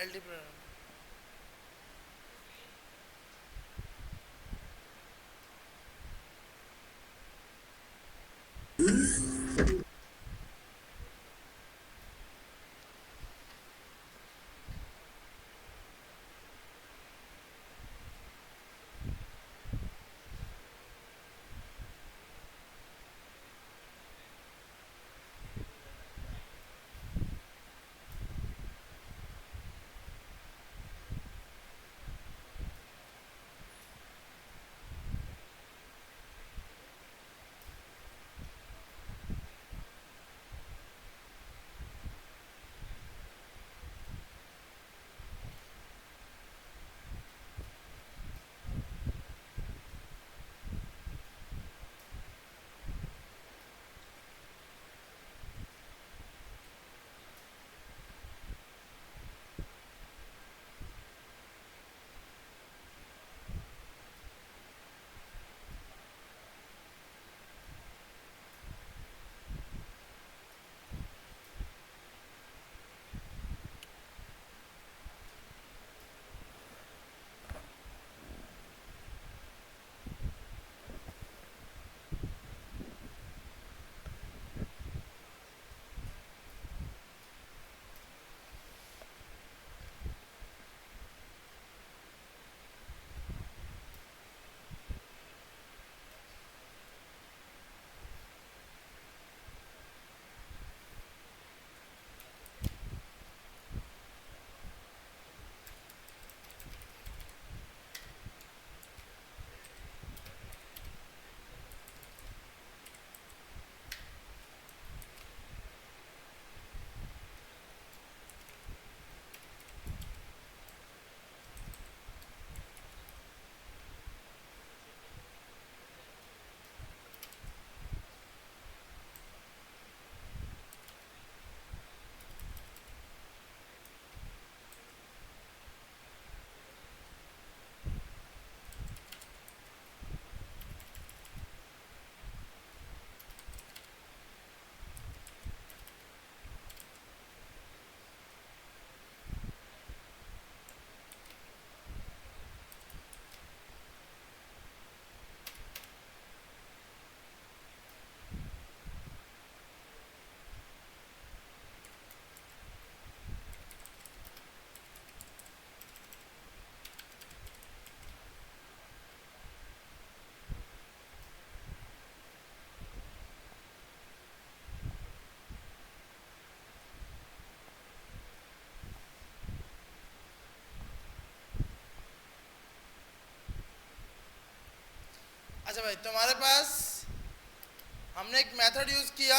Multiple. अच्छा भाई, तुम्हारे पास हमने एक मेथड यूज किया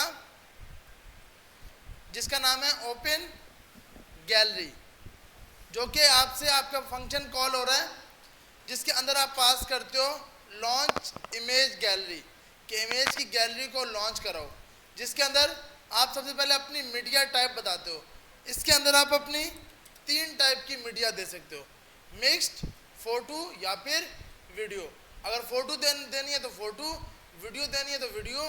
जिसका नाम है ओपन गैलरी, जो कि आपसे आपका फंक्शन कॉल हो रहा है, जिसके अंदर आप पास करते हो लॉन्च इमेज गैलरी, कि इमेज की गैलरी को लॉन्च कराओ, जिसके अंदर आप सबसे पहले अपनी मीडिया टाइप बताते हो। इसके अंदर आप अपनी 3 टाइप की मीडिया दे सकते हो, मिक्स्ड, फोटो या फिर वीडियो। अगर फोटो देनी है तो फोटो, वीडियो देनी है तो वीडियो,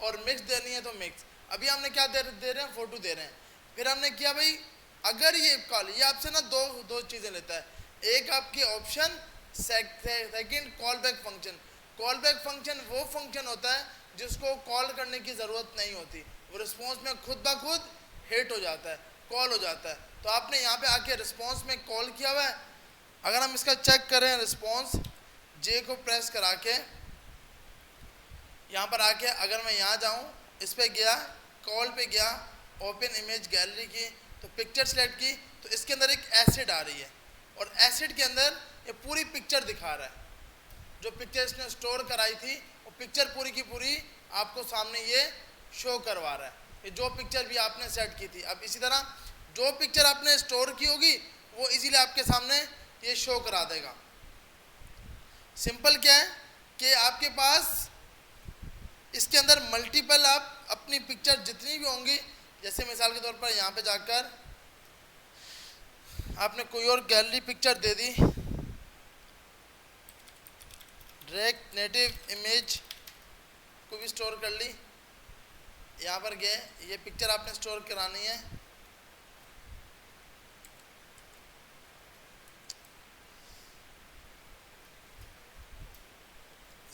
और मिक्स देनी है तो मिक्स। अभी हमने क्या दे रहे हैं, फोटो दे रहे हैं। फिर हमने किया भाई, अगर ये कॉल, ये आपसे ना दो दो चीज़ें लेता है, एक आपकी option, second call back function. Call back function वो फंक्शन होता है जिसको कॉल करने की ज़रूरत नहीं होती, वो रिस्पॉन्स में खुद ब खुद हिट हो जाता है, कॉल हो जाता है। तो आपने यहाँ पे आके रिस्पॉन्स में कॉल किया हुआ है। अगर हम इसका चेक करें रिस्पॉन्स, जे को प्रेस करा के यहाँ पर आके अगर मैं यहाँ जाऊँ, इस पर गया, कॉल पे गया, ओपन इमेज गैलरी की, तो पिक्चर सेलेक्ट की, तो इसके अंदर एक एसिड आ रही है, और एसिड के अंदर ये पूरी पिक्चर दिखा रहा है, जो पिक्चर इसने स्टोर कराई थी वो पिक्चर पूरी की पूरी आपको सामने ये शो करवा रहा है, ये जो पिक्चर भी आपने सेट की थी। अब इसी तरह जो पिक्चर आपने स्टोर की होगी वो इजीली आपके सामने ये शो करा देगा। सिंपल क्या है कि आपके पास इसके अंदर मल्टीपल, आप अपनी पिक्चर जितनी भी होंगी, जैसे मिसाल के तौर पर यहाँ पे जाकर आपने कोई और गैलरी पिक्चर दे दी, डायरेक्ट नेटिव इमेज को भी स्टोर कर ली, यहाँ पर गए, ये पिक्चर आपने स्टोर करानी है,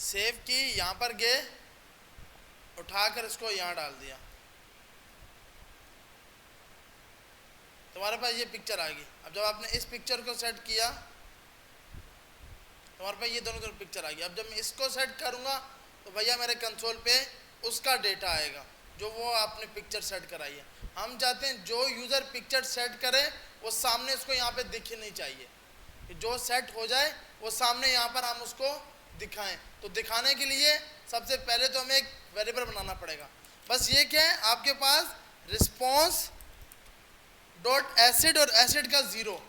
सेव की, यहाँ पर गए, उठाकर इसको यहाँ डाल दिया, तुम्हारे पास ये पिक्चर आ गई। अब जब आपने इस पिक्चर को सेट किया, तुम्हारे पास ये दोनों पिक्चर आ गई। अब जब मैं इसको सेट करूँगा तो भैया मेरे कंसोल पे उसका डेटा आएगा जो वो आपने पिक्चर सेट कराई है। हम चाहते हैं जो यूज़र पिक्चर सेट करे वो सामने उसको यहाँ पे दिख नहीं चाहिए, जो सेट हो जाए वो सामने यहाँ पर हम उसको दिखाएं। तो दिखाने के लिए सबसे पहले तो हमें एक वेरिएबल बनाना पड़ेगा। बस ये क्या है, आपके पास रिस्पॉन्स डॉट एसिड और एसिड का ज़ीरो,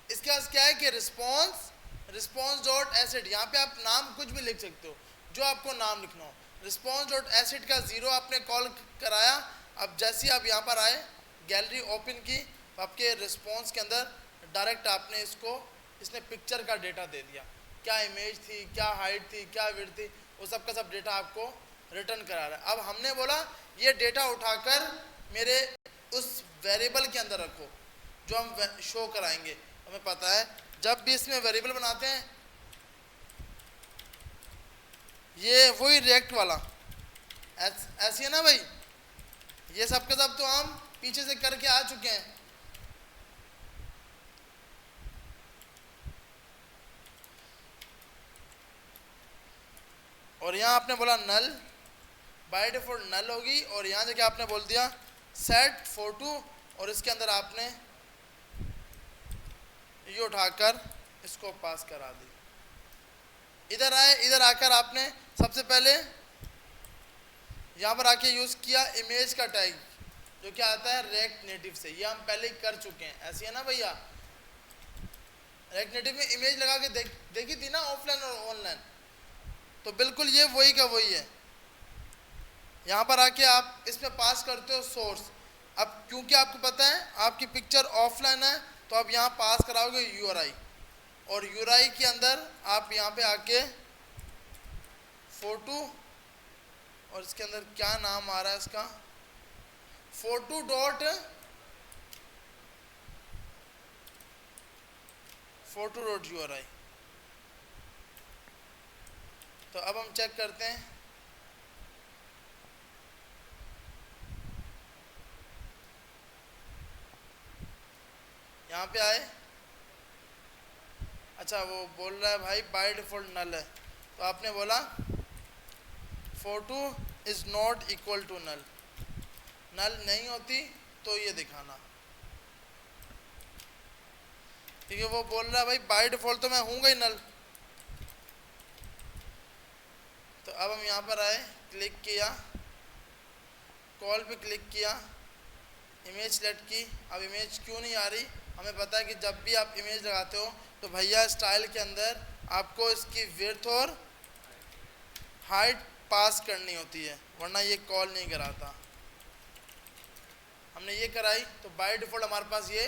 इसके पास क्या है कि रिस्पॉन्स डॉट एसिड, यहाँ पे आप नाम कुछ भी लिख सकते हो जो आपको नाम लिखना हो। रिस्पॉन्स डॉट एसिड का ज़ीरो आपने कॉल कराया। अब जैसे आप यहाँ पर आए, गैलरी ओपन की, तो आपके रिस्पॉन्स के अंदर डायरेक्ट आपने इसने पिक्चर का डेटा दे दिया, क्या इमेज थी, क्या हाइट थी, क्या विड्थ थी, वो सब का सब डेटा आपको रिटर्न करा रहा है। अब हमने बोला ये डेटा उठाकर मेरे उस वेरिएबल के अंदर रखो जो हम शो कराएंगे। हमें पता है जब भी इसमें वेरिएबल बनाते हैं, ये वही रिएक्ट वाला ऐसी है ना भाई, ये सब के सब तो हम पीछे से करके आ चुके हैं। और यहाँ आपने बोला नल, बाय डिफॉल्ट नल होगी, और यहाँ जगह आपने बोल दिया सेट फोटो, और इसके अंदर आपने ये उठाकर इसको पास करा दी। इधर आए, इधर आकर आपने सबसे पहले यहाँ पर आके यूज़ किया इमेज का टैग, जो क्या आता है रिएक्ट नेटिव से, ये हम पहले ही कर चुके हैं। ऐसी है ना भैया, रिएक्ट नेटिव में इमेज लगा के देखी थी ना ऑफलाइन और ऑनलाइन, तो बिल्कुल ये वही का वही है। यहाँ पर आके आप इसमें पास करते हो सोर्स। अब क्योंकि आपको पता है आपकी पिक्चर ऑफलाइन है, तो आप यहाँ पास कराओगे यूआरआई, और यूआरआई के अंदर आप यहाँ पे आके फोटो, और इसके अंदर क्या नाम आ रहा है इसका, फोटो डॉट यूआरआई। तो अब हम चेक करते हैं, यहाँ पे आए, अच्छा वो बोल रहा है भाई बाय डिफॉल्ट नल है, तो आपने बोला photo is not equal to null, null नहीं होती तो ये दिखाना, ठीक है। वो बोल रहा है भाई बाय डिफॉल्ट तो मैं हूँगा ही नल। तो अब हम यहाँ पर आए, क्लिक किया, कॉल पे क्लिक किया, इमेज सेलेक्ट की। अब इमेज क्यों नहीं आ रही, हमें पता है कि जब भी आप इमेज लगाते हो तो भैया स्टाइल के अंदर आपको इसकी विड्थ और हाइट पास करनी होती है, वरना ये कॉल नहीं कराता। हमने ये कराई तो बाय डिफ़ॉल्ट हमारे पास ये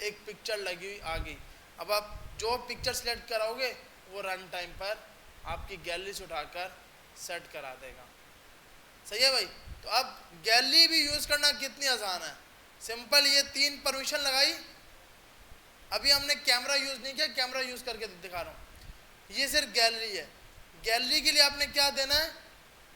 एक पिक्चर लगी हुई आ गई। अब आप जो पिक्चर सेलेक्ट कराओगे वो रन टाइम पर आपकी गैलरी से उठाकर सेट करा देगा। सही है भाई। तो अब गैलरी भी यूज़ करना कितनी आसान है, सिंपल, ये 3 परमिशन लगाई। अभी हमने कैमरा यूज़ नहीं किया, कैमरा यूज़ करके दिखा रहा हूँ। ये सिर्फ गैलरी है। गैलरी के लिए आपने क्या देना है,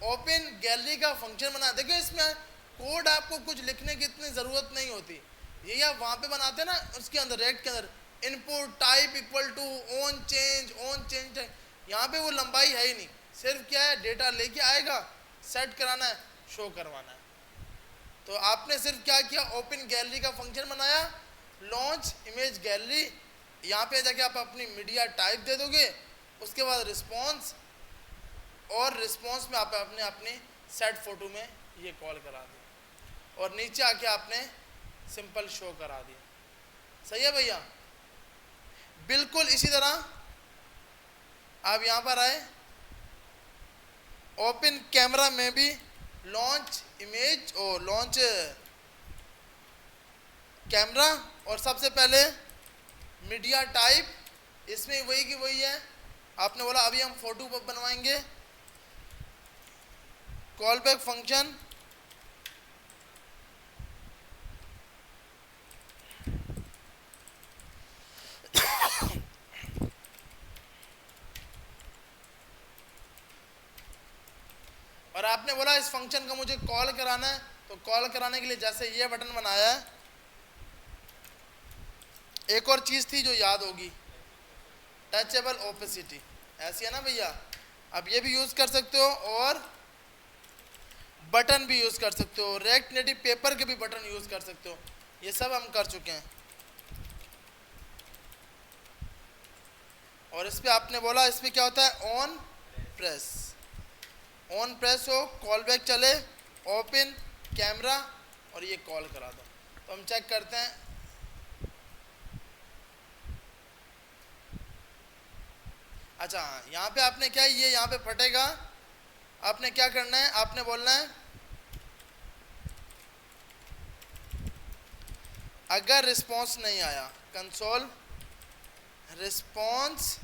ओपन गैलरी का फंक्शन बना। देखिए इसमें कोड आपको कुछ लिखने की इतनी ज़रूरत नहीं होती, ये आप वहाँ पे बनाते हैं ना, उसके अंदर रेक्ट के अंदर input type equal to on change, यहाँ पे वो लंबाई है ही नहीं, सिर्फ क्या है डेटा लेके आएगा, सेट कराना है, शो करवाना है। तो आपने सिर्फ क्या किया, ओपन गैलरी का फंक्शन बनाया, लॉन्च इमेज गैलरी, यहाँ पे जाके आप अपनी मीडिया टाइप दे दोगे, उसके बाद रिस्पॉन्स, और रिस्पॉन्स में आप अपनी सेट फोटो में ये कॉल करा दी, और नीचे आके आपने सिंपल शो करा दिया। सही है भैया। बिल्कुल इसी तरह आप यहाँ पर आए, ओपन कैमरा में भी लॉन्च इमेज और लॉन्च कैमरा, और सबसे पहले मीडिया टाइप, इसमें वही की वही है। आपने बोला अभी हम फोटो बनवाएंगे, कॉल बैक फंक्शन, और आपने बोला इस फंक्शन को मुझे कॉल कराना है, तो कॉल कराने के लिए जैसे ये बटन बनाया है, एक और चीज थी जो याद होगी, टचेबल ओपेसिटी, ऐसी है ना भैया। अब ये भी यूज कर सकते हो और बटन भी यूज कर सकते हो, रिएक्ट नेटिव पेपर के भी बटन यूज कर सकते हो, ये सब हम कर चुके हैं। और इस पे आपने बोला इस पे क्या होता है, ऑन प्रेस, ऑन प्रेस हो, कॉल बैक चले, ओपन कैमरा और ये कॉल करा दो। तो हम चेक करते हैं, अच्छा यहाँ पे आपने क्या, ये यहाँ पे फटेगा, आपने क्या करना है, आपने बोलना है अगर रिस्पॉन्स नहीं आया, console response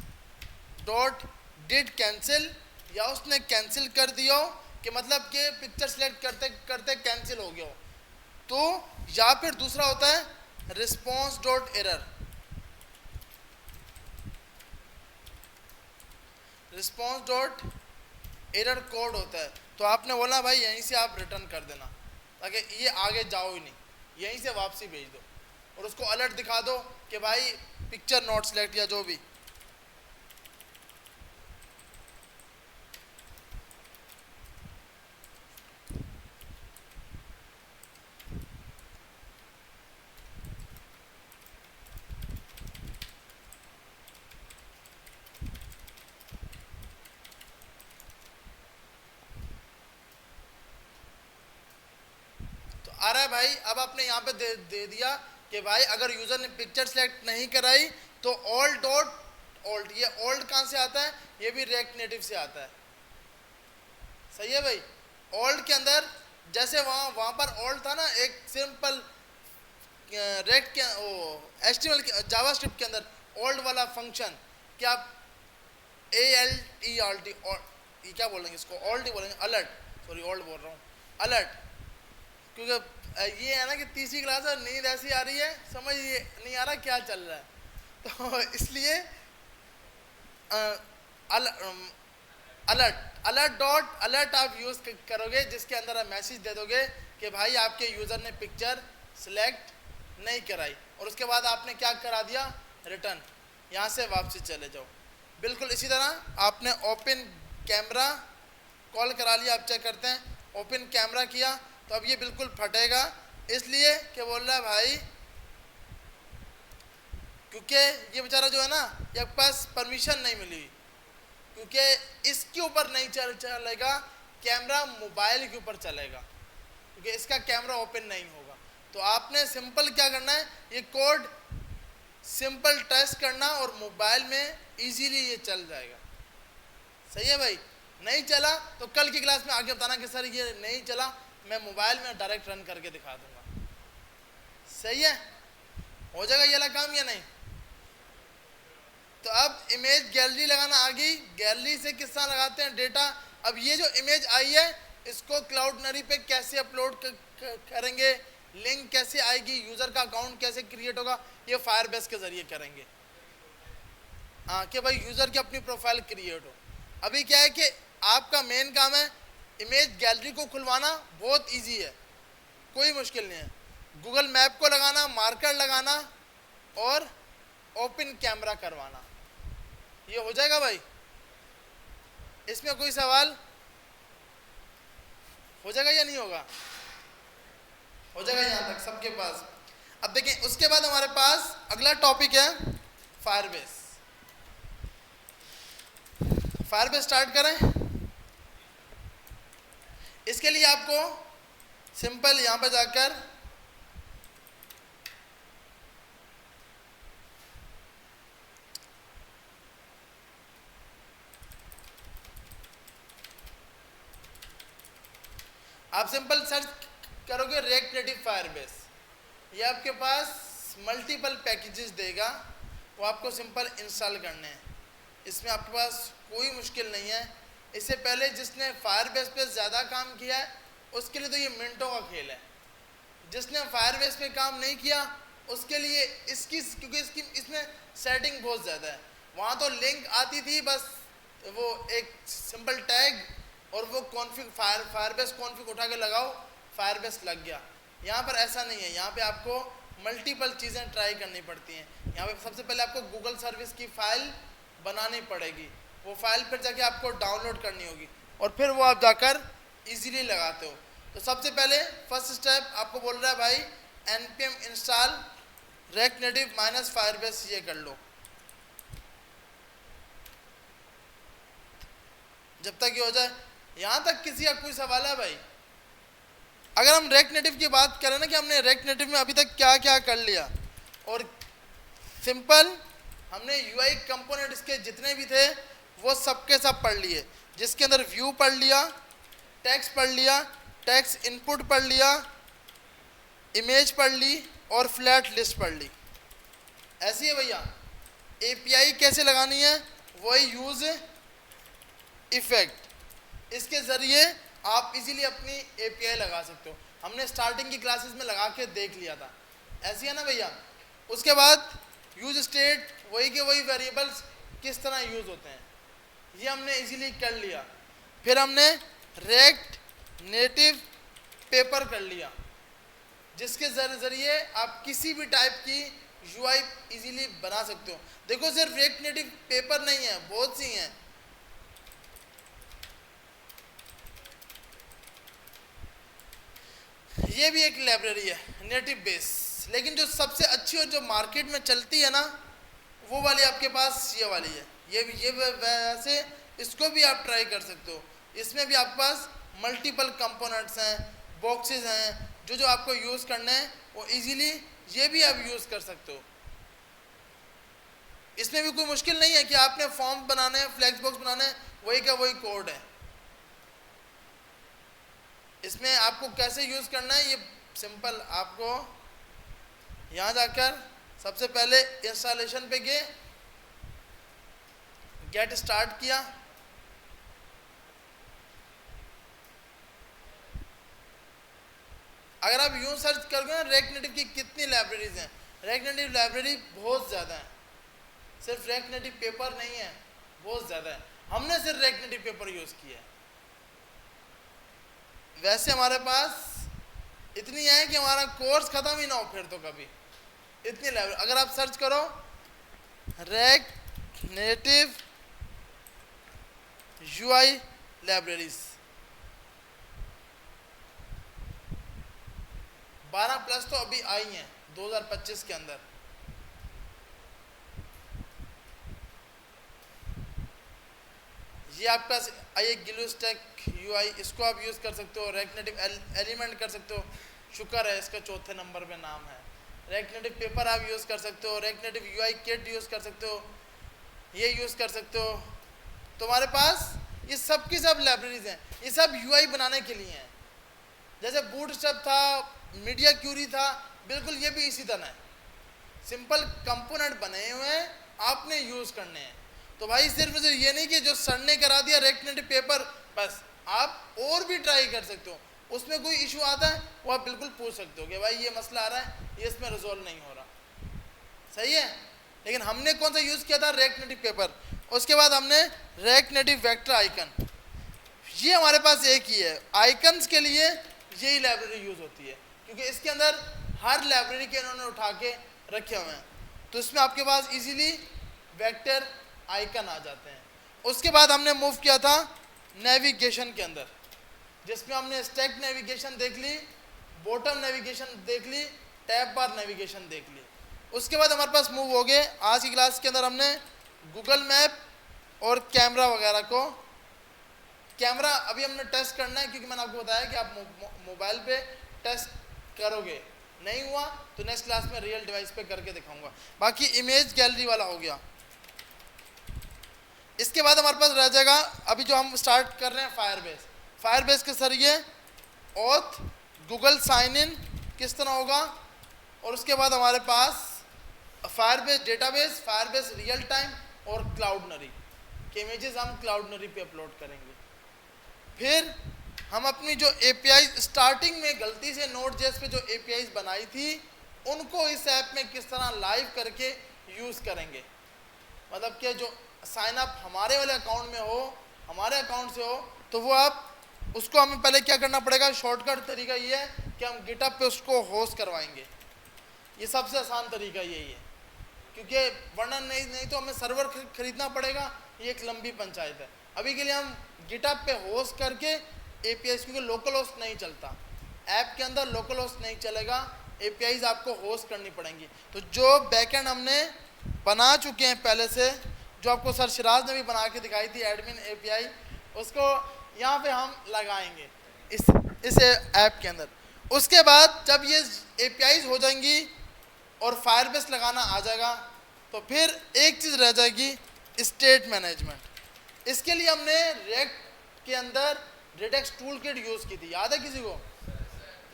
dot did cancel, या उसने कैंसिल कर दिया हो कि मतलब कि पिक्चर सेलेक्ट करते करते कैंसिल हो गया हो, तो या फिर दूसरा होता है response dot error, response dot error code होता है। तो आपने बोला भाई यहीं से आप रिटर्न कर देना ताकि ये आगे जाओ ही नहीं, यहीं से वापसी भेज दो और उसको अलर्ट दिखा दो कि भाई पिक्चर नॉट सिलेक्ट या जो भी। आ रहा है भाई, अब आपने यहाँ पे दे दिया कि भाई अगर यूजर ने पिक्चर सेलेक्ट नहीं कराई तो ऑल्ट डॉट ऑल्ट, ये ऑल्ट कहाँ से आता है, ये भी रिएक्ट नेटिव से आता है, सही है भाई। ऑल्ट के अंदर जैसे वहाँ पर ऑल्ट था ना, एक सिंपल रिएक्ट के एचटीएमएल के जावास्क्रिप्ट के अंदर ऑल्ट वाला फंक्शन, क्या ALT, ये क्या बोलेंगे इसको, ऑल्ट ही बोलेंगे, अलर्ट, सॉरी ऑल्ट बोल रहा हूँ, अलर्ट, क्योंकि ये है ना कि तीसरी क्लास है, नींद ऐसी आ रही है, समझ नहीं आ रहा क्या चल रहा है, तो इसलिए अलर्ट, अलर्ट डॉट अलर्ट आप यूज करोगे, जिसके अंदर आप मैसेज दे दोगे कि भाई आपके यूजर ने पिक्चर सिलेक्ट नहीं कराई, और उसके बाद आपने क्या करा दिया, रिटर्न, यहाँ से वापसी चले जाओ। बिल्कुल इसी तरह आपने ओपन कैमरा कॉल करा लिया, आप चेक करते हैं, ओपन कैमरा किया तो अब ये बिल्कुल फटेगा, इसलिए कि बोल रहा है भाई क्योंकि ये बेचारा जो है ना, ये पास परमिशन नहीं मिली, क्योंकि इसके ऊपर नहीं चलेगा कैमरा, मोबाइल के ऊपर चलेगा, क्योंकि इसका कैमरा ओपन नहीं होगा। तो आपने सिंपल क्या करना है, ये कोड सिंपल टेस्ट करना और मोबाइल में इजीली ये चल जाएगा, सही है भाई। नहीं चला तो कल की क्लास में आगे बताना कि सर ये नहीं चला, मैं मोबाइल में डायरेक्ट रन करके दिखा दूंगा, सही है, हो जाएगा ये वाला काम या नहीं। तो अब इमेज गैलरी लगाना आ गई, गैलरी से किस तरह लगाते हैं डेटा। अब ये जो इमेज आई है इसको क्लाउडनरी पे कैसे अपलोड करेंगे, लिंक कैसे आएगी, यूजर का अकाउंट कैसे क्रिएट होगा, ये फायरबेस के जरिए करेंगे, हाँ कि भाई यूजर की अपनी प्रोफाइल क्रिएट हो। अभी क्या है कि आपका मेन काम है इमेज गैलरी को खुलवाना, बहुत इजी है, कोई मुश्किल नहीं है, गूगल मैप को लगाना, मार्कर लगाना और ओपन कैमरा करवाना, ये हो जाएगा भाई। इसमें कोई सवाल, हो जाएगा या नहीं होगा, हो जाएगा यहाँ तक सबके पास। अब देखें उसके बाद हमारे पास अगला टॉपिक है फायरबेस। फायरबेस स्टार्ट करें, इसके लिए आपको सिंपल यहां पर जाकर आप सिंपल सर्च करोगे रिएक्ट नेटिव फायरबेस, ये आपके पास मल्टीपल पैकेजेस देगा, वो आपको सिंपल इंस्टॉल करने हैं, इसमें आपके पास कोई मुश्किल नहीं है। इससे पहले जिसने फायरबेस पे ज़्यादा काम किया है उसके लिए तो ये मिनटों का खेल है, जिसने फायरबेस पे काम नहीं किया उसके लिए इसकी, क्योंकि इसकी इसमें सेटिंग बहुत ज़्यादा है, वहाँ तो लिंक आती थी बस, वो एक सिंपल टैग और वो कॉन्फ़िग फायरबेस कॉन्फ़िग उठा के लगाओ, फायरबेस लग गया। यहाँ पर ऐसा नहीं है, यहाँ पे आपको मल्टीपल चीज़ें ट्राई करनी पड़ती हैं। यहाँ पे सबसे पहले आपको गूगल सर्विस की फ़ाइल बनानी पड़ेगी, वो फाइल पर जाके आपको डाउनलोड करनी होगी और फिर वो आप जाकर इजीली लगाते हो। तो सबसे पहले फर्स्ट स्टेप आपको बोल रहा है भाई npm install React Native minus Firebase, ये कर लो। जब तक ये हो जाए, यहाँ तक किसी का कोई सवाल है भाई? अगर हम रेक्ट नेटिव की बात करें ना कि हमने रेक्ट नेटिव में अभी तक क्या क्या कर लिया, और सिंपल हमने यूआई कंपोनेंट इसके जितने भी थे वो सबके सब पढ़ लिए, जिसके अंदर व्यू पढ़ लिया, टेक्स्ट पढ़ लिया, टेक्स्ट इनपुट पढ़ लिया, इमेज पढ़ ली और फ्लैट लिस्ट पढ़ ली। ऐसी है भैया। एपीआई कैसे लगानी है, वही यूज इफेक्ट, इसके ज़रिए आप इजीली अपनी एपीआई लगा सकते हो। हमने स्टार्टिंग की क्लासेस में लगा के देख लिया था, ऐसी है ना भैया। उसके बाद यूज स्टेट, वही के वही वेरिएबल्स किस तरह यूज़ होते हैं, ये हमने इजीली कर लिया। फिर हमने रेक्ट नेटिव पेपर कर लिया, जिसके ज़रिए आप किसी भी टाइप की यूआई इजीली बना सकते हो। देखो सिर्फ रेक्ट नेटिव पेपर नहीं है, बहुत सी हैं। ये भी एक लाइब्रेरी है नेटिव बेस, लेकिन जो सबसे अच्छी और जो मार्केट में चलती है ना, वो वाली आपके पास ये वाली है। ये वैसे इसको भी आप ट्राई कर सकते हो। इसमें भी आपके पास मल्टीपल कंपोनेंट्स हैं, बॉक्सेस हैं, जो आपको यूज़ करना है वो इजीली ये भी आप यूज़ कर सकते हो। इसमें भी कोई मुश्किल नहीं है कि आपने फॉर्म बनाने हैं, फ्लेक्स बॉक्स बनाना है, वही का वही कोड है। इसमें आपको कैसे यूज़ करना है, ये सिंपल, आपको यहाँ जाकर सबसे पहले इंस्टॉलेशन पे गए, गेट स्टार्ट किया, अगर आप यूँ सर्च करोगे ना रेक्ट नेटिव की कितनी लाइब्रेरीज हैं, रेक्ट नेटिव लाइब्रेरी बहुत ज़्यादा है, सिर्फ रेक्ट नेटिव पेपर नहीं है, बहुत ज़्यादा है। हमने सिर्फ रेक्ट नेटिव पेपर यूज़ किया है। वैसे हमारे पास इतनी है कि हमारा कोर्स ख़त्म ही ना हो फिर तो कभी, इतनी लाइब्रेरी। अगर आप सर्च करो रेक्ट नेटिव यूआई लाइब्रेरीज 12+ तो अभी आई हैं 2025 के अंदर। ये आपका आइए ग्लूस्टैक यूआई, इसको आप यूज़ कर सकते हो। रेक्ट नेटिव एलिमेंट कर सकते हो, शुक्र है इसका चौथे नंबर पे नाम है। रेक्ट नेटिव पेपर आप यूज़ कर सकते हो, React Native UI kit use कर सकते हो, ये यूज़ कर सकते हो। तुम्हारे पास ये सब की सब लाइब्रेरीज हैं, ये सब यूआई बनाने के लिए हैं। जैसे बूटस्ट्रैप था, मीडिया क्यूरी था, बिल्कुल ये भी इसी तरह है। सिंपल कंपोनेंट बने हुए हैं, आपने यूज़ करने हैं। तो भाई सिर्फ ये नहीं कि जो सर ने करा दिया रेक्ट नेटिव पेपर बस, आप और भी ट्राई कर सकते हो। उसमें कोई इशू आता है वो आप बिल्कुल पूछ सकते हो कि भाई ये मसला आ रहा है, ये इसमें रिजॉल्व नहीं हो रहा, सही है। लेकिन हमने कौन सा यूज़ किया था, रेक्ट नेटिव पेपर। उसके बाद हमने रेक्ट नेटिव वेक्टर आइकन, ये हमारे पास एक ही है। आइकन्स के लिए यही लाइब्रेरी यूज़ होती है, क्योंकि इसके अंदर हर लाइब्रेरी के इन्होंने उठा के रखे हुए हैं, तो इसमें आपके पास इजीली वेक्टर आइकन आ जाते हैं। उसके बाद हमने मूव किया था नेविगेशन के अंदर, जिसमें हमने स्टैक नेविगेशन देख ली, बॉटम नेविगेशन देख ली, टैब बार नेविगेशन देख ली। उसके बाद हमारे पास मूव हो गए, आज की क्लास के अंदर हमने गूगल मैप और कैमरा वगैरह को, कैमरा अभी हमने टेस्ट करना है, क्योंकि मैंने आपको बताया कि आप मोबाइल पे टेस्ट करोगे, नहीं हुआ तो नेक्स्ट क्लास में रियल डिवाइस पे करके दिखाऊंगा। बाकी इमेज गैलरी वाला हो गया। इसके बाद हमारे पास रह जाएगा अभी जो हम स्टार्ट कर रहे हैं फायरबेस। फायरबेस के जरिए ऑथ गूगल साइन इन किस तरह होगा, और उसके बाद हमारे पास Firebase database, Firebase real time और क्लाउडनरी के इमेजेस हम क्लाउडनरी पे अपलोड करेंगे। फिर हम अपनी जो एपीआई स्टार्टिंग में गलती से नोड.जेएस पे जो एपीआई बनाई थी, उनको इस ऐप में किस तरह लाइव करके यूज़ करेंगे। मतलब कि जो साइन अप हमारे वाले अकाउंट में हो, हमारे अकाउंट से हो, तो वो आप उसको हमें पहले क्या करना पड़ेगा, शॉर्टकट तरीका ये है कि हम गिटहब पे उसको होस्ट करवाएंगे। ये सबसे आसान तरीका यही है, क्योंकि वरना नहीं तो हमें सर्वर खरीदना पड़ेगा, ये एक लंबी पंचायत है। अभी के लिए हम गिटहब पे होस्ट करके एपीआईज, क्योंकि लोकल होस्ट नहीं चलता ऐप के अंदर, लोकल होस्ट नहीं चलेगा, एपीआईज आपको होस्ट करनी पड़ेंगी। तो जो बैकएंड हमने बना चुके हैं पहले से, जो आपको सर सिराज ने भी बना के दिखाई थी एडमिन एपीआई, उसको यहाँ पे हम लगाएंगे इस ऐप के अंदर। उसके बाद जब ये एपीआईज हो जाएंगी और फायरबेस लगाना आ जाएगा, तो फिर एक चीज़ रह जाएगी, स्टेट मैनेजमेंट। इसके लिए हमने रेक्ट के अंदर रेडेक्स टूल किट यूज़ की थी, याद है किसी को?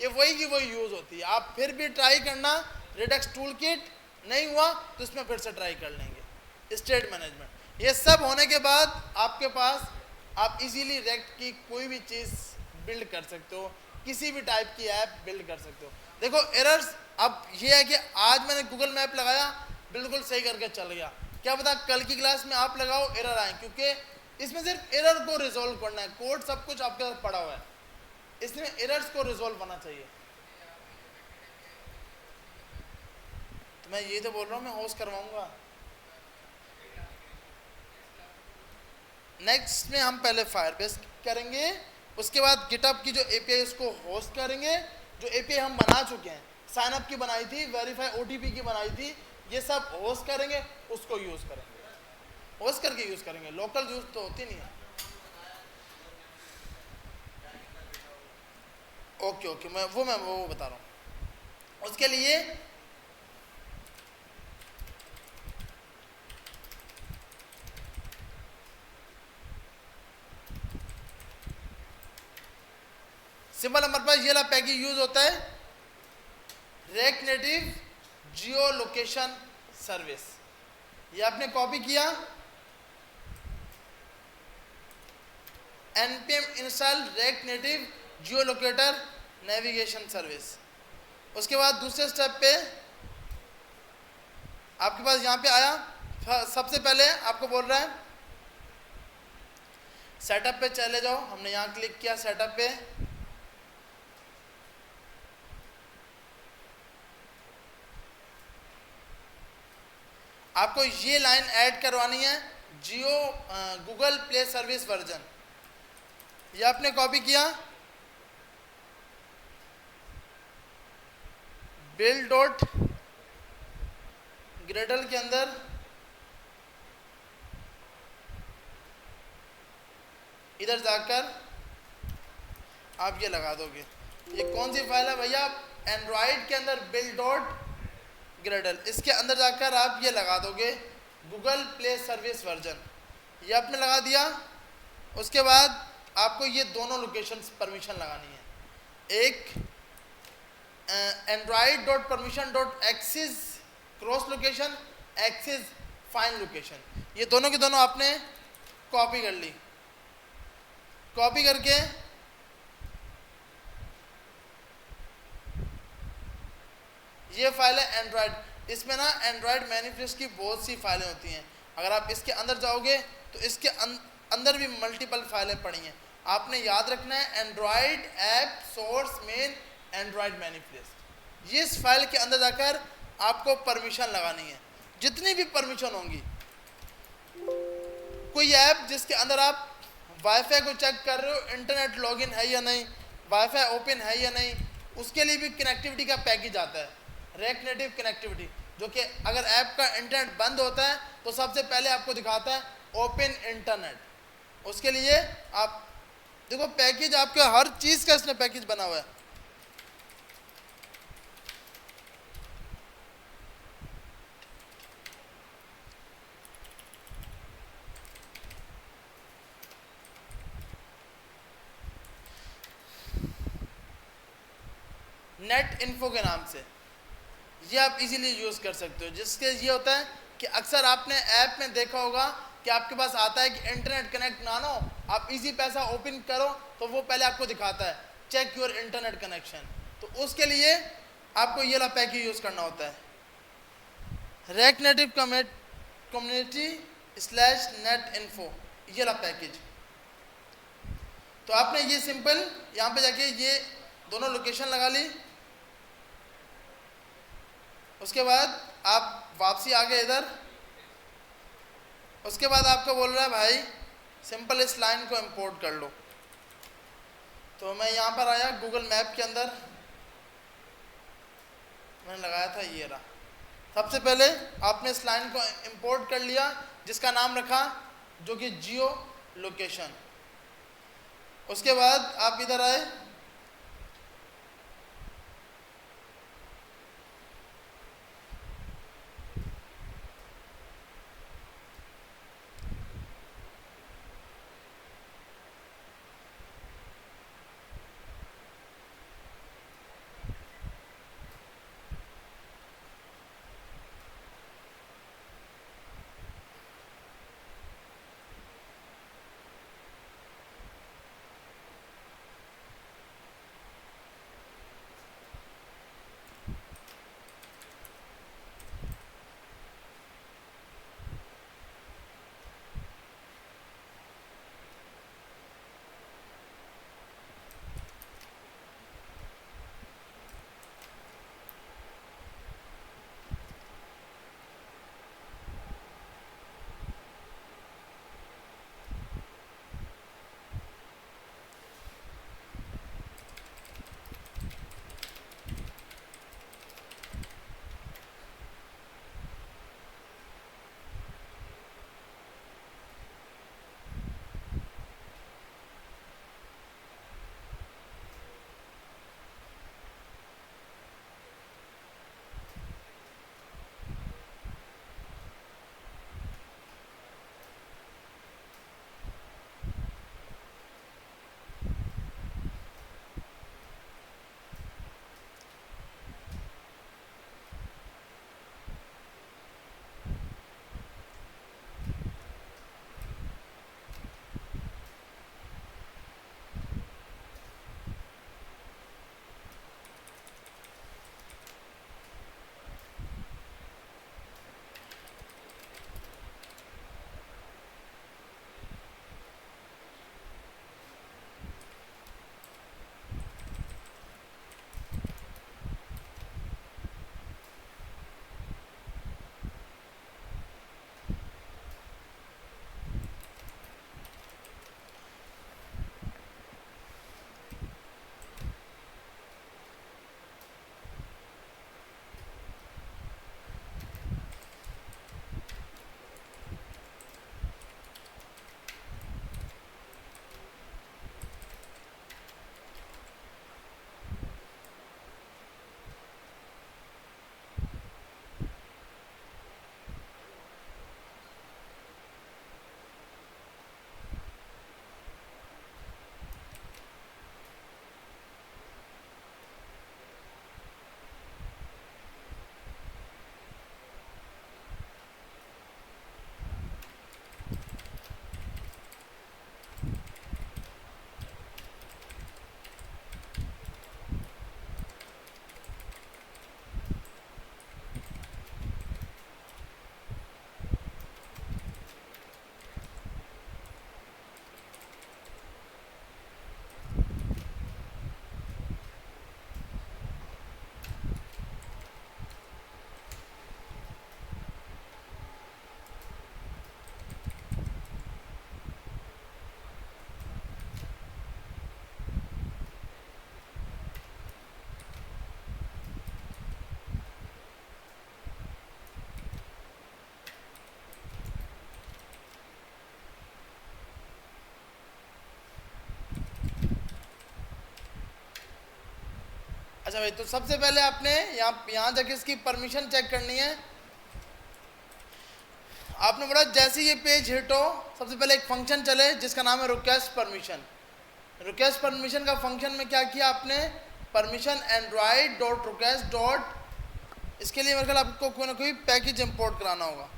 ये वही की वही यूज़ होती है। आप फिर भी ट्राई करना, रेडेक्स टूल किट नहीं हुआ तो इसमें फिर से ट्राई कर लेंगे। स्टेट मैनेजमेंट, ये सब होने के बाद आपके पास आप इजीली रेक्ट की कोई भी चीज़ बिल्ड कर सकते हो, किसी भी टाइप की ऐप बिल्ड कर सकते हो। देखो एरर्स, अब ये है कि आज मैंने गूगल मैप लगाया, बिल्कुल सही करके चल गया, क्या पता कल की क्लास में आप लगाओ एरर आए, क्योंकि इसमें सिर्फ एरर को रिजोल्व करना है, कोड सब कुछ आपके साथ पड़ा हुआ है, इसमें एरर्स को रिजोल्व होना चाहिए। तो मैं ये तो बोल रहा हूँ, मैं होस्ट करवाऊंगा। नेक्स्ट में हम पहले फायरबेस करेंगे, उसके बाद गिटहब की जो एपीआई उसको होस्ट करेंगे। जो एपीआई हम बना चुके हैं, साइन अप की बनाई थी, वेरीफाई ओटीपी की बनाई थी, ये सब होस्ट करेंगे, उसको यूज़ करेंगे, होस्ट करके यूज़ करेंगे, लोकल यूज़ तो होती नहीं है। ओके मैं वो बता रहा हूँ। उसके लिए सिंपल हमारे पास ये वाला पैकेज यूज होता है, React Native geo location service. ये आपने कॉपी किया, npm install React Native geo locator navigation service. उसके बाद दूसरे स्टेप पे आपके पास यहाँ पे आया, सबसे पहले आपको बोल रहा है सेटअप पे चले जाओ, हमने यहाँ क्लिक किया सेटअप पे। आपको ये लाइन ऐड करवानी है, जियो गूगल प्ले सर्विस वर्जन, ये आपने कॉपी किया, बिल्ड डॉट ग्रेडल के अंदर इधर जाकर आप ये लगा दोगे। ये कौन सी फाइल है भैया? एंड्रॉइड के अंदर बिल्ड डॉट ग्रेडल, इसके अंदर जाकर आप ये लगा दोगे गूगल प्ले सर्विस वर्जन, ये आपने लगा दिया। उसके बाद आपको ये दोनों लोकेशंस परमिशन लगानी है, एक Android dot permission dot axis cross location, axis fine location, ये दोनों के दोनों आपने कॉपी कर ली। कॉपी करके ये फाइल है एंड्रॉइड, इसमें ना एंड्रॉइड मैनिफेस्ट की बहुत सी फाइलें होती हैं, अगर आप इसके अंदर जाओगे तो इसके अंदर भी मल्टीपल फाइलें पड़ी हैं। आपने याद रखना है Android app source main Android manifest, ये इस फाइल के अंदर जाकर आपको परमिशन लगानी है, जितनी भी परमिशन होंगी। कोई ऐप जिसके अंदर आप वाईफाई को चेक कर रहे हो, इंटरनेट लॉगिन है या नहीं, वाईफाई ओपन है या नहीं, उसके लिए भी कनेक्टिविटी का पैकेज आता है, रेक्ट नेटिव कनेक्टिविटी, जो कि अगर ऐप का इंटरनेट बंद होता है तो सबसे पहले आपको दिखाता है ओपन इंटरनेट। उसके लिए आप देखो पैकेज, आपके हर चीज़ का इसमें पैकेज बना हुआ है। नेट इन्फो के नाम से ये आप इजीली यूज़ कर सकते हो, जिसके ये होता है कि अक्सर आपने ऐप में देखा होगा कि आपके पास आता है कि इंटरनेट कनेक्ट ना हो, आप इजी पैसा ओपन करो तो वो पहले आपको दिखाता है चेक योर इंटरनेट कनेक्शन, तो उसके लिए आपको ये वाला पैकेज यूज़ करना होता है, React Native community /net info, ये वाला पैकेज। तो आपने ये सिंपल यहाँ पे जाके ये दोनों लोकेशन लगा ली। उसके बाद आप वापसी आ गए इधर। उसके बाद आपको बोल रहा है भाई सिंपल इस लाइन को इंपोर्ट कर लो। तो मैं यहाँ पर आया गूगल मैप के अंदर, मैंने लगाया था ये रहा। सबसे पहले आपने इस लाइन को इंपोर्ट कर लिया जिसका नाम रखा जो कि जियो लोकेशन। उसके बाद आप इधर आए, अच्छा भाई, तो सबसे पहले आपने यहाँ जाके इसकी परमिशन चेक करनी है। आपने बोला जैसे ये पेज हिट हो सबसे पहले एक फंक्शन चले जिसका नाम है रिक्वेस्ट परमिशन। रिक्वेस्ट परमिशन का फंक्शन में क्या किया आपने, permission Android dot request dot, इसके लिए मेरे ख्याल आपको कोई ना कोई पैकेज इंपोर्ट कराना होगा,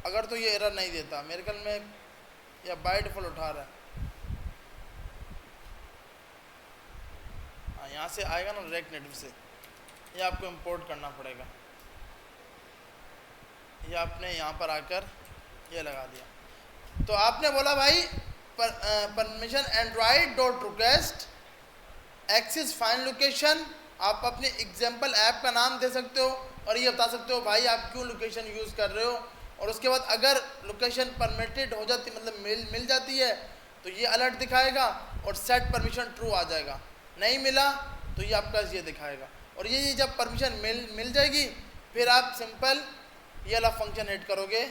अगर तो ये एरर नहीं देता मेरे ख्याल में, या बाय डिफॉल्ट उठा रहा है। हाँ, यहाँ से आएगा ना डायरेक्ट नेटिव से, ये आपको इंपोर्ट करना पड़ेगा। ये आपने यहाँ पर आकर ये लगा दिया। तो आपने बोला भाई permission Android dot request axis find location. आप अपने एग्जाम्पल ऐप का नाम दे सकते हो और ये बता सकते हो भाई आप क्यों लोकेशन यूज़ कर रहे हो। और उसके बाद अगर लोकेशन परमिटेड हो जाती मतलब मिल जाती है तो ये अलर्ट दिखाएगा और सेट परमिशन ट्रू आ जाएगा। नहीं मिला तो ये आपका ये दिखाएगा। और ये जब परमिशन मिल जाएगी फिर आप सिंपल ये वाला फंक्शन हिट करोगे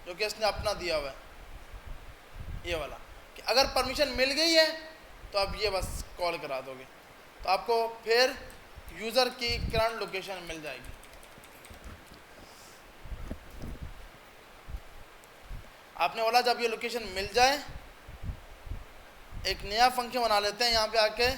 जो कि इसने अपना दिया हुआ है, ये वाला कि अगर परमिशन मिल गई है तो आप ये बस कॉल करा दोगे तो आपको फिर यूज़र की करंट लोकेशन मिल जाएगी। आपने बोला जब ये लोकेशन मिल जाए एक नया फंक्शन बना लेते हैं यहाँ पे आके।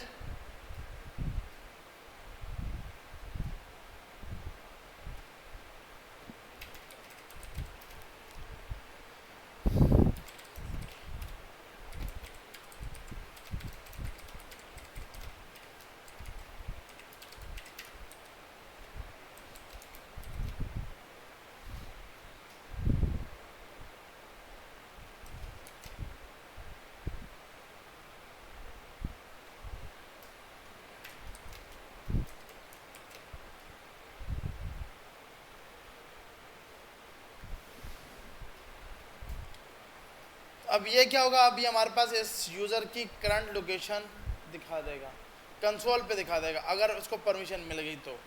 अब ये क्या होगा, अभी हमारे पास इस यूज़र की करंट लोकेशन दिखा देगा, कंसोल पे दिखा देगा अगर उसको परमिशन मिल गई तो।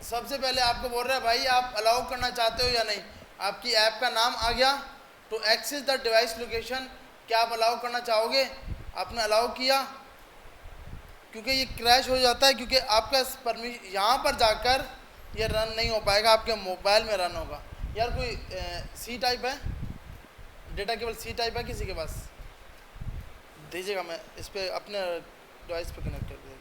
सबसे पहले आपको बोल रहा है भाई आप अलाउ करना चाहते हो या नहीं। आपकी ऐप का नाम आ गया to access the device location, क्या आप अलाउ करना चाहोगे। आपने अलाउ किया क्योंकि ये क्रैश हो जाता है क्योंकि आपका परमिशन यहाँ पर जाकर ये रन नहीं हो पाएगा, आपके मोबाइल में रन होगा। यार कोई सी टाइप है, डेटा केवल सी टाइप है किसी के पास दीजिएगा, मैं इस पर अपने डिवाइस पे कनेक्ट कर देता हूँ।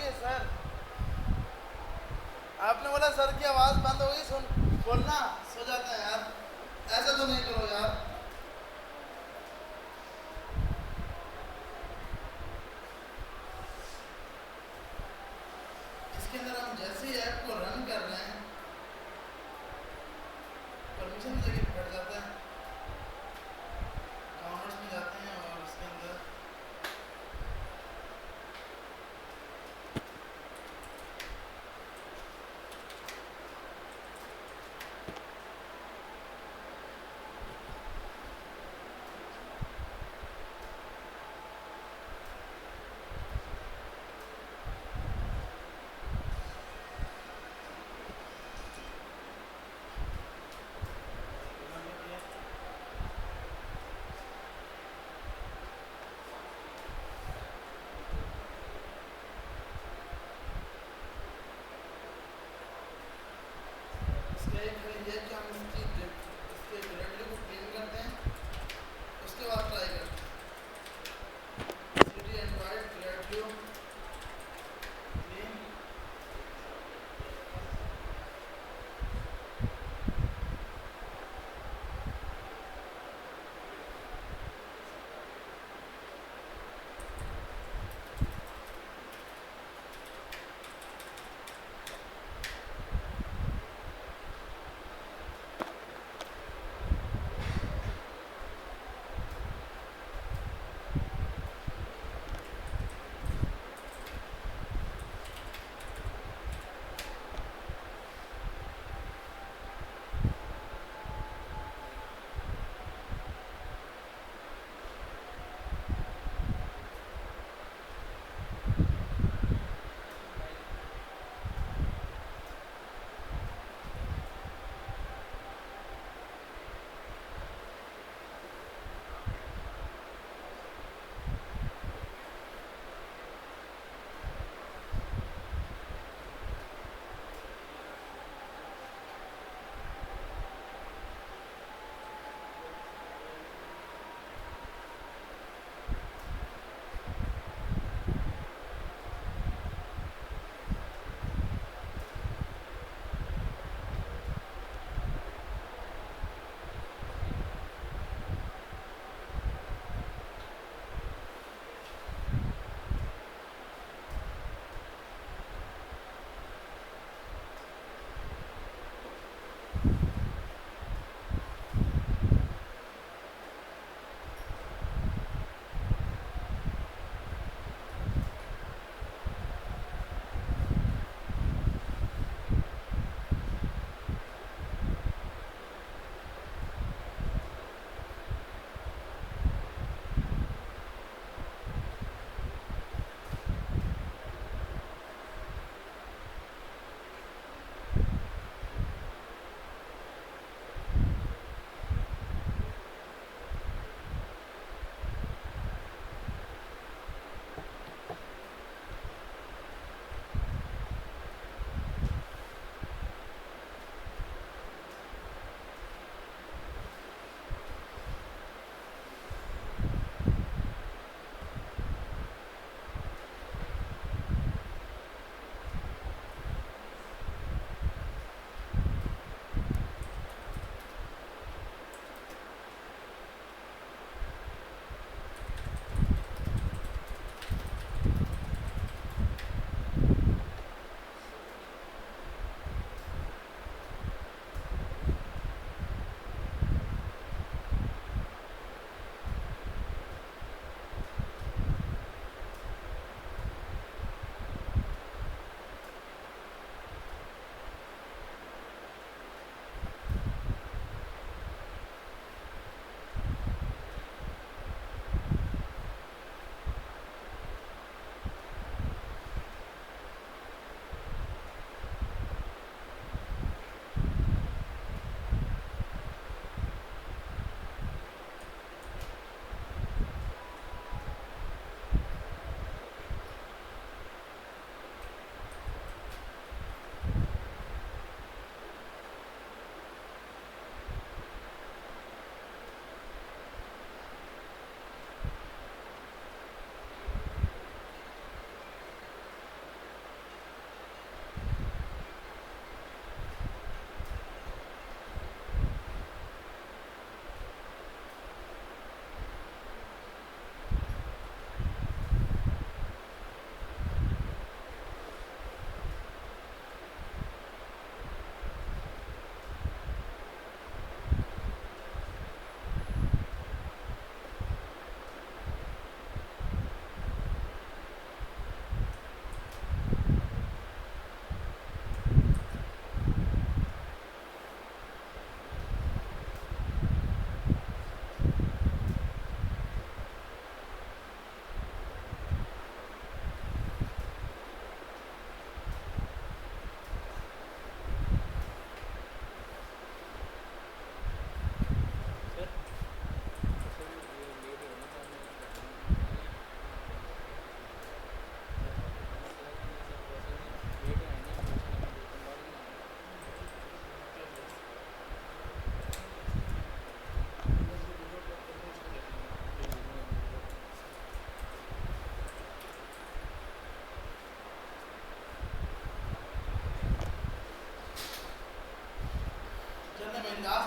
है सर। आपने बोला सर की आवाज बंद हो गई, सुन बोलना सो जाता है यार, ऐसा तो नहीं करो यार। इसके अंदर हम जैसे ही ऐप को रन कर रहे हैं परमिशन लेके बैठ जाता है, काउंटर्स में जाते हैं और उसके अंदर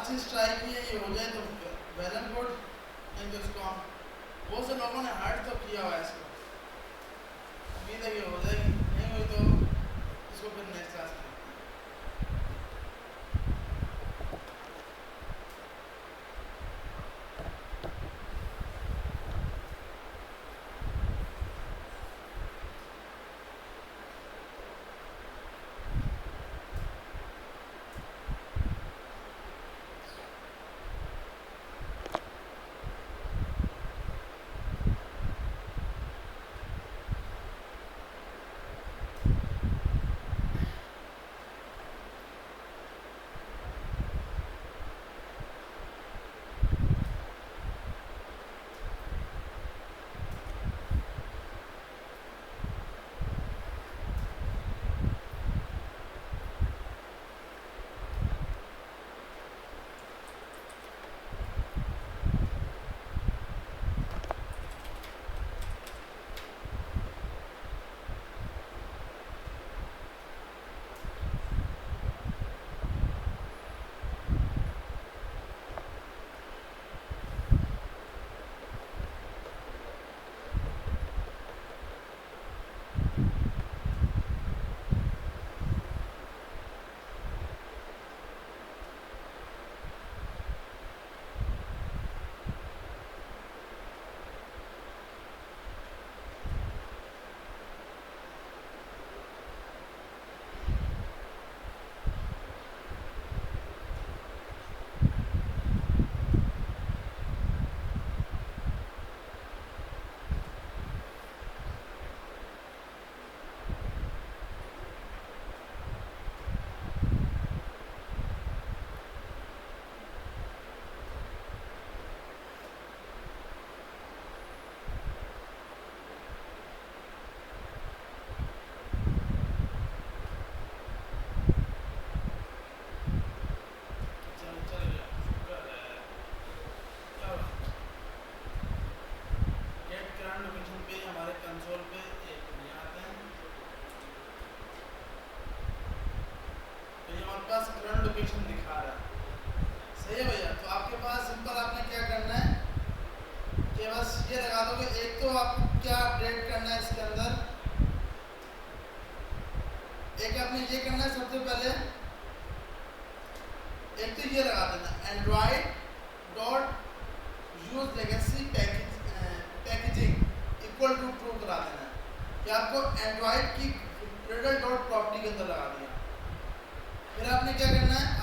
चीज ट्राई की है, ये हो जाए तो वेल एंड गुड, नहीं तो इसको हम बहुत से लोगों ने हार्ड तो किया हुआ है इसको, उम्मीद है कि हो जाएगी, नहीं हुई तो इसको फिर नेक्स्ट क्लास में। लोकेशन दिखा रहा है, सही है भैया। तो आपके पास सिंपल आपने क्या करना है कि बस ये लगा दोगे, एक तो आपको क्या अपडेट करना है इसके अंदर, एक आपने ये करना है सबसे पहले, एक तो ये लगा देना Android dot use legacy packaging equal to true करा देना है कि आपको एंड्रॉइड की डॉट प्रॉपर्टी के अंदर लगा दिया। फिर आपने क्या करना है